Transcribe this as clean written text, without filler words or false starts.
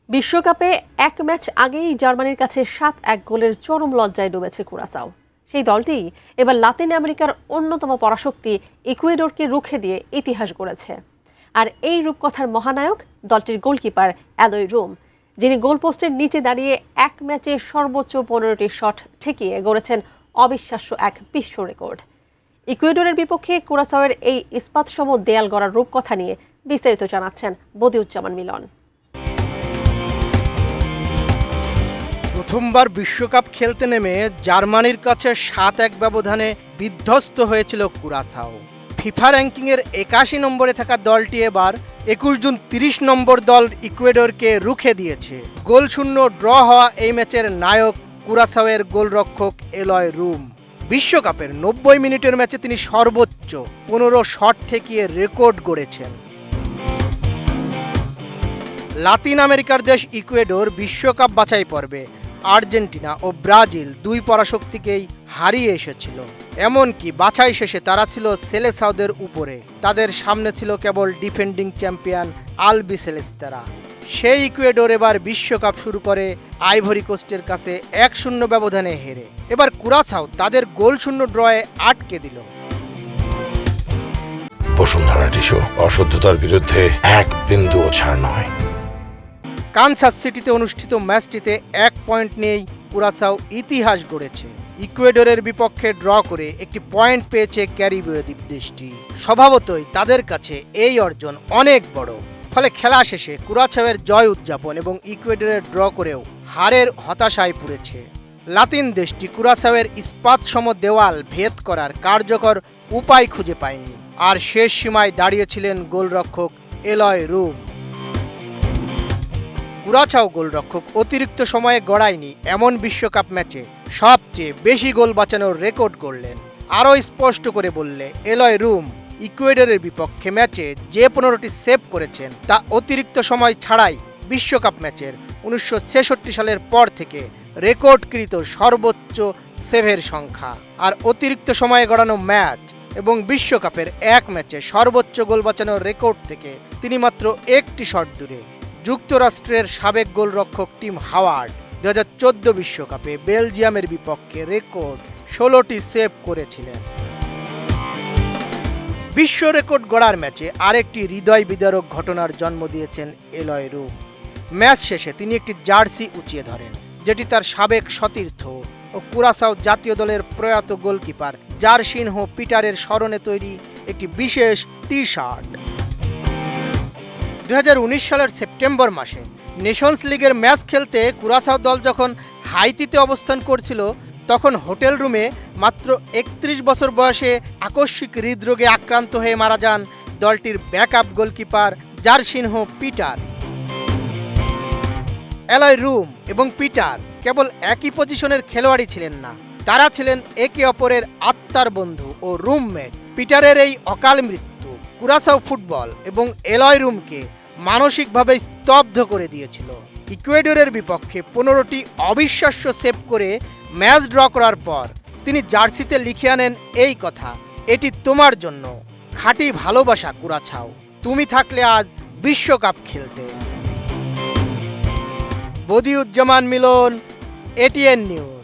বিশ্বকাপে এক ম্যাচ আগেই জার্মানির কাছে ৭-১ গোলের চরম লজ্জায় ডুবেছে কুরাসাও। সেই দলটি এবার লাতিন আমেরিকার অন্যতম পরাশক্তি ইকুয়েডরকে রুখে দিয়ে ইতিহাস গড়েছে। আর এই রূপকথার মহানায়ক দলটির গোলকিপার অ্যালয় রুম, যিনি গোলপোস্টের নিচে দাঁড়িয়ে এক ম্যাচে সর্বোচ্চ ১৫টি শট ঠেকিয়ে গড়েছেন অবিশ্বাস্য এক বিশ্ব রেকর্ড। ইকুয়েডরের বিপক্ষে কুরাসাওয়ের এই ইস্পাতসম দেয়াল গড়ার রূপকথা নিয়ে বিস্তারিত জানাচ্ছেন বদিউজ্জামান মিলন। প্রথমবার বিশ্বকাপ খেলতে নেমে জার্মানির কাছে ৭-১ ব্যবধানে বিধ্বস্ত হয়েছিল কুরাসাও। ফিফা র্যাঙ্কিংয়ের ৮১ নম্বরে থাকা দলটি এবার ২১ জুন ৩০ নম্বর দল ইকুয়েডরকে রুখে দিয়েছে। গোলশূন্য ড্র হওয়া এই ম্যাচের নায়ক কুরাসাওয়ের গোলরক্ষক এলয় রুম। বিশ্বকাপের ৯০ মিনিটের ম্যাচে তিনি সর্বোচ্চ ১৫ শট ঠেকিয়ে রেকর্ড গড়েছেন। লাতিন আমেরিকার দেশ ইকুয়েডর বিশ্বকাপ বাছাই পর্বে আর্জেন্টিনা ও ব্রাজিল দুই পরাশক্তিকেই হারিয়ে এসেছিল। এমনকি বাছাই শেষে তারা ছিল সেলেসাওদের উপরে, তাদের সামনে ছিল কেবল ডিফেন্ডিং চ্যাম্পিয়ন আলবিসেলেস্তেরা। সেই ইকুয়েডর এবার বিশ্বকাপ শুরু করে আইভরি কোস্টের কাছে ১-০ ব্যবধানে হেরে। এবার কুরাসাও তাদের গোলশূন্য ড্রয়ে আটকে দিল। বসুন্ধরা টিস্যু, অশুদ্ধতার বিরুদ্ধে এক বিন্দুও ছাড় নয়। কানসাস সিটিতে অনুষ্ঠিত ম্যাচটিতে ১ পয়েন্ট নিয়েই কুরাসাও ইতিহাস গড়েছে। ইকুয়েডরের বিপক্ষে ড্র করে একটি পয়েন্ট পেয়েছে ক্যারিবীয় দ্বীপ দেশটি। স্বভাবতই তাদের কাছে এই অর্জন অনেক বড়। ফলে খেলা শেষে কুরাসাওয়ের জয় উদযাপন এবং ইকুয়েডরের ড্র করেও হারের হতাশায় পড়েছে। লাতিন দেশটি কুরাসাওয়ের ইস্পাতসম দেওয়াল ভেদ করার কার্যকর উপায় খুঁজে পায়নি, আর শেষ সীমায় দাঁড়িয়েছিলেন গোলরক্ষক এলয় রুম। কুরাসাও গোলরক্ষক অতিরিক্ত সময়ে গড়ায়নি এমন বিশ্বকাপ ম্যাচে সবচেয়ে বেশি গোল বাঁচানোর রেকর্ড গড়লেন। আরও স্পষ্ট করে বললে এলয় রুম ইকুয়েডরের বিপক্ষে ম্যাচে যে ১৫টি সেভ করেছেন তা অতিরিক্ত সময় ছাড়াই বিশ্বকাপ ম্যাচের ১৯৬৬ সালের পর থেকে রেকর্ডকৃত সর্বোচ্চ সেভের সংখ্যা। আর অতিরিক্ত সময়ে গড়ানো ম্যাচ এবং বিশ্বকাপের এক ম্যাচে সর্বোচ্চ গোল বাঁচানোর রেকর্ড থেকে তিনি মাত্র একটি শট দূরে। যুক্তরাষ্ট্রের সাবেক গোলরক্ষক টিম হাওয়ার্ড ২০১৪ বিশ্বকাপে বেলজিয়ামের বিপক্ষে রেকর্ড ১৬টি সেভ করেছিলেন। বিশ্ব রেকর্ড গড়ার ম্যাচে আরেকটি হৃদয় বিদারক ঘটনার জন্ম দিয়েছেন এলয় রুম। ম্যাচ শেষে তিনি একটি জার্সি উঁচিয়ে ধরেন, যেটি তার সাবেক সতীর্থ ও কুরাসাও জাতীয় দলের প্রয়াত গোলকিপার জারসিনহো পিটারের স্মরণে তৈরি একটি বিশেষ টি শার্ট। ২০১৯ সালের সেপ্টেম্বর মাসে নেশনস লিগের ম্যাচ খেলতে কুরাসাও দল যখন হাইতিতে অবস্থান করছিল, তখন হোটেল রুমে মাত্র ৩১ বছর বয়সে আকস্মিক হৃদরোগে আক্রান্ত হয়ে মারা যান দলটির backup goalkeeper Jairzinho Pieter. Eloy Room এবং পিটার কেবল একই পজিশনের খেলোয়াড়ই ছিলেন না, তারা ছিলেন একে অপরের আত্মার বন্ধু ও রুমমেট। পিটারের এই অকাল মৃত্যু কুরাসাও ফুটবল এবং এলয় রুমকে মানসিকভাবে স্তব্ধ করে দিয়েছিল। ইকুয়েডরের বিপক্ষে ১৫টি অবিশ্বাস্য সেভ করে ম্যাচ ড্র করার পর তিনি জার্সিতে লিখে আনেন এই কথা, এটি তোমার জন্য, খাঁটি ভালোবাসা কুরাসাও, তুমি থাকলে আজ বিশ্বকাপ খেলতে। বদিউজ্জামান মিলন, এটিএন নিউজ।